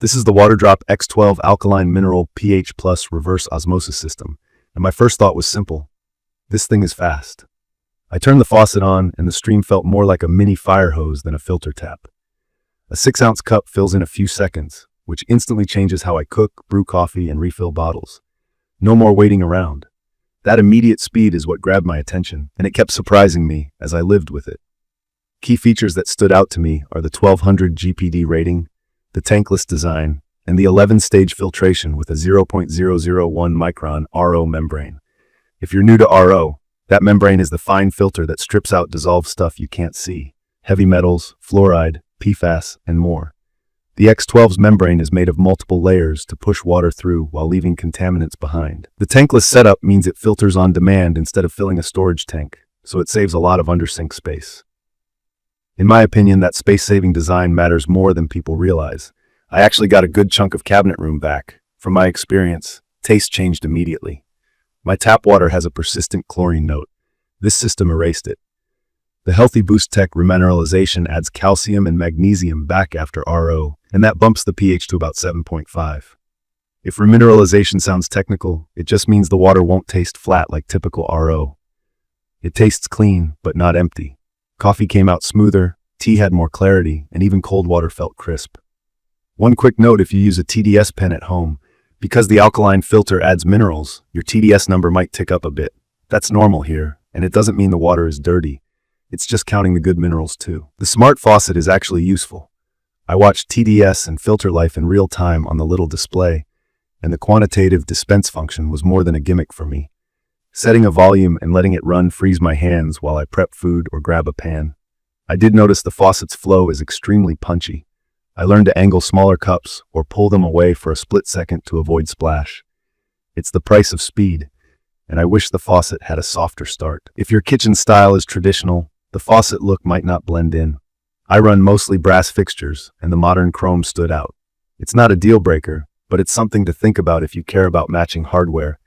This is the Waterdrop X12-Alkaline Mineral pH Plus Reverse Osmosis System, and my first thought was simple. This thing is fast. I turned the faucet on, and the stream felt more like a mini fire hose than a filter tap. A 6-ounce cup fills in a few seconds, which instantly changes how I cook, brew coffee, and refill bottles. No more waiting around. That immediate speed is what grabbed my attention, and it kept surprising me as I lived with it. Key features that stood out to me are the 1200 GPD rating, the tankless design, and the 11-stage filtration with a 0.001 micron RO membrane. If you're new to RO, that membrane is the fine filter that strips out dissolved stuff you can't see, heavy metals, fluoride, PFAS, and more. The X12's membrane is made of multiple layers to push water through while leaving contaminants behind. The tankless setup means it filters on demand instead of filling a storage tank, so it saves a lot of undersink space. In my opinion, that space-saving design matters more than people realize. I actually got a good chunk of cabinet room back. From my experience, taste changed immediately. My tap water has a persistent chlorine note. This system erased it. The Healthy Boost Tech remineralization adds calcium and magnesium back after RO, and that bumps the pH to about 7.5. If remineralization sounds technical, it just means the water won't taste flat like typical RO. It tastes clean, but not empty. Coffee came out smoother, tea had more clarity, and even cold water felt crisp. One quick note: if you use a TDS pen at home, because the alkaline filter adds minerals, your TDS number might tick up a bit. That's normal here, and it doesn't mean the water is dirty. It's just counting the good minerals too. The smart faucet is actually useful. I watched TDS and filter life in real time on the little display, and the quantitative dispense function was more than a gimmick for me. Setting a volume and letting it run frees my hands while I prep food or grab a pan. I did notice the faucet's flow is extremely punchy. I learned to angle smaller cups or pull them away for a split second to avoid splash. It's the price of speed, and I wish the faucet had a softer start. If your kitchen style is traditional, the faucet look might not blend in. I run mostly brass fixtures, and the modern chrome stood out. It's not a deal breaker, but it's something to think about if you care about matching hardware.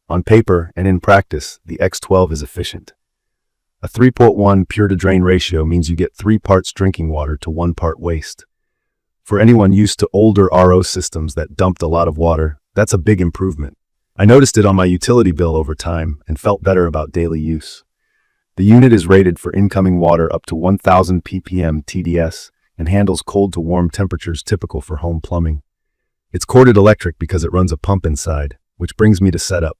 On paper and in practice, the X12 is efficient. A 3.1 pure-to-drain ratio means you get 3 parts drinking water to 1 part waste. For anyone used to older RO systems that dumped a lot of water, that's a big improvement. I noticed it on my utility bill over time and felt better about daily use. The unit is rated for incoming water up to 1000 ppm TDS and handles cold to warm temperatures typical for home plumbing. It's corded electric because it runs a pump inside, which brings me to setup.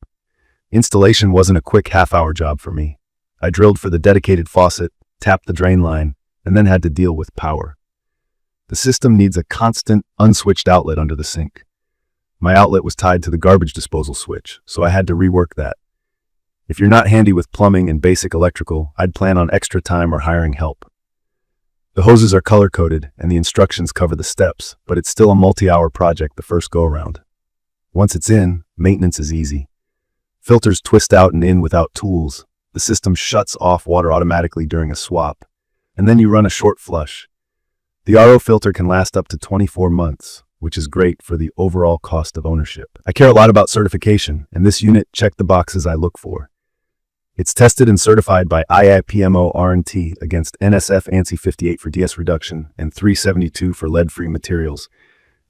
Installation wasn't a quick half-hour job for me. I drilled for the dedicated faucet, tapped the drain line, and then had to deal with power. The system needs a constant, unswitched outlet under the sink. My outlet was tied to the garbage disposal switch, so I had to rework that. If you're not handy with plumbing and basic electrical, I'd plan on extra time or hiring help. The hoses are color-coded, and the instructions cover the steps, but it's still a multi-hour project the first go-around. Once it's in, maintenance is easy. Filters twist out and in without tools. The system shuts off water automatically during a swap, and then you run a short flush. The RO filter can last up to 24 months, which is great for the overall cost of ownership. I care a lot about certification, and this unit checked the boxes I look for. It's tested and certified by IAPMO R&T against NSF ANSI 58 for DS reduction and 372 for lead-free materials,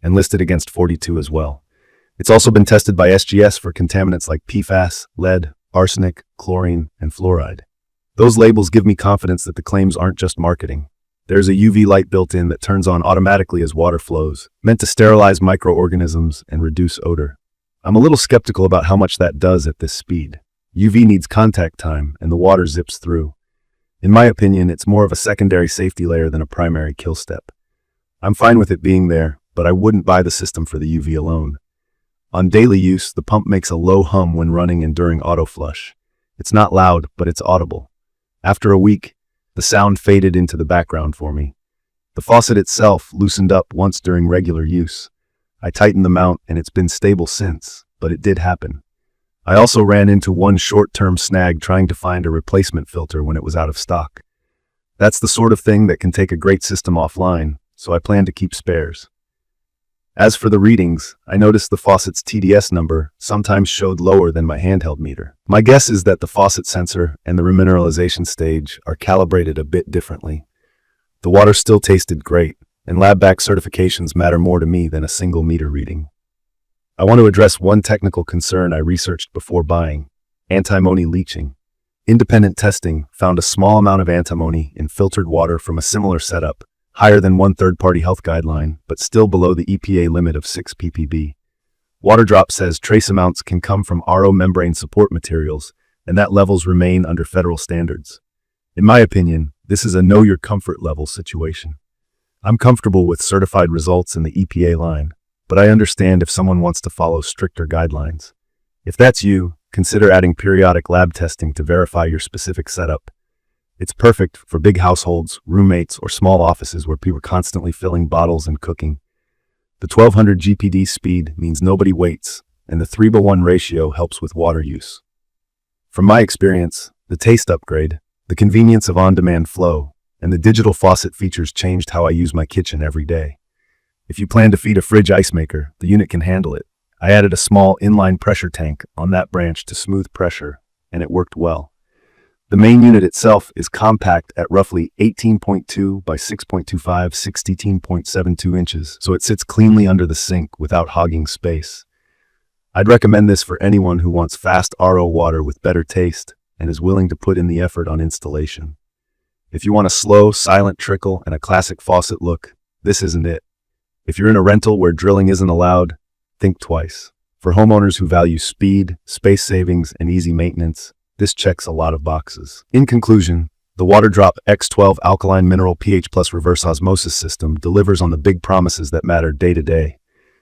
and listed against 42 as well. It's also been tested by SGS for contaminants like PFAS, lead, arsenic, chlorine, and fluoride. Those labels give me confidence that the claims aren't just marketing. There's a UV light built in that turns on automatically as water flows, meant to sterilize microorganisms and reduce odor. I'm a little skeptical about how much that does at this speed. UV needs contact time, and the water zips through. In my opinion, it's more of a secondary safety layer than a primary kill step. I'm fine with it being there, but I wouldn't buy the system for the UV alone. On daily use, the pump makes a low hum when running and during auto flush. It's not loud, but it's audible. After a week, the sound faded into the background for me. The faucet itself loosened up once during regular use. I tightened the mount and it's been stable since, but it did happen. I also ran into one short-term snag trying to find a replacement filter when it was out of stock. That's the sort of thing that can take a great system offline, so I plan to keep spares. As for the readings, I noticed the faucet's TDS number sometimes showed lower than my handheld meter. My guess is that the faucet sensor and the remineralization stage are calibrated a bit differently. The water still tasted great, and lab-backed certifications matter more to me than a single meter reading. I want to address one technical concern I researched before buying: antimony leaching. Independent testing found a small amount of antimony in filtered water from a similar setup, higher than one third-party health guideline, but still below the EPA limit of 6 ppb. Waterdrop says trace amounts can come from RO membrane support materials, and that levels remain under federal standards. In my opinion, this is a know-your-comfort level situation. I'm comfortable with certified results in the EPA line, but I understand if someone wants to follow stricter guidelines. If that's you, consider adding periodic lab testing to verify your specific setup. It's perfect for big households, roommates, or small offices where people are constantly filling bottles and cooking. The 1200 GPD speed means nobody waits, and the 3:1 ratio helps with water use. From my experience, the taste upgrade, the convenience of on-demand flow, and the digital faucet features changed how I use my kitchen every day. If you plan to feed a fridge ice maker, the unit can handle it. I added a small inline pressure tank on that branch to smooth pressure, and it worked well. The main unit itself is compact at roughly 18.2 by 6.25, 16.72 inches, so it sits cleanly under the sink without hogging space. I'd recommend this for anyone who wants fast RO water with better taste and is willing to put in the effort on installation. If you want a slow, silent trickle and a classic faucet look, this isn't it. If you're in a rental where drilling isn't allowed, think twice. For homeowners who value speed, space savings, and easy maintenance, this checks a lot of boxes. In conclusion, the Waterdrop X12-Alkaline Mineral pH Plus Reverse Osmosis System delivers on the big promises that matter day to day: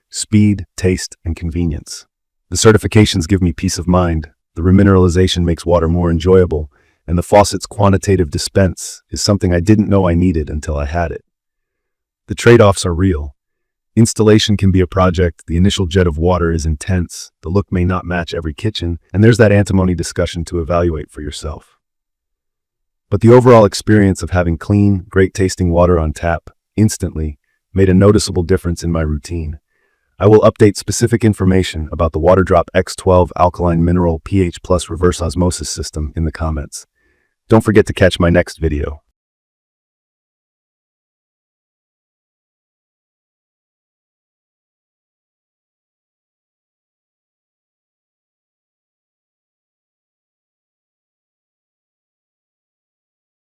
speed, taste, and convenience. The certifications give me peace of mind, the remineralization makes water more enjoyable, and the faucet's quantitative dispense is something I didn't know I needed until I had it. The trade-offs are real. Installation can be a project, the initial jet of water is intense, the look may not match every kitchen, and there's that antimony discussion to evaluate for yourself. But the overall experience of having clean, great-tasting water on tap, instantly, made a noticeable difference in my routine. I will update specific information about the Waterdrop X12-Alkaline Mineral pH Plus Reverse Osmosis System in the comments. Don't forget to catch my next video.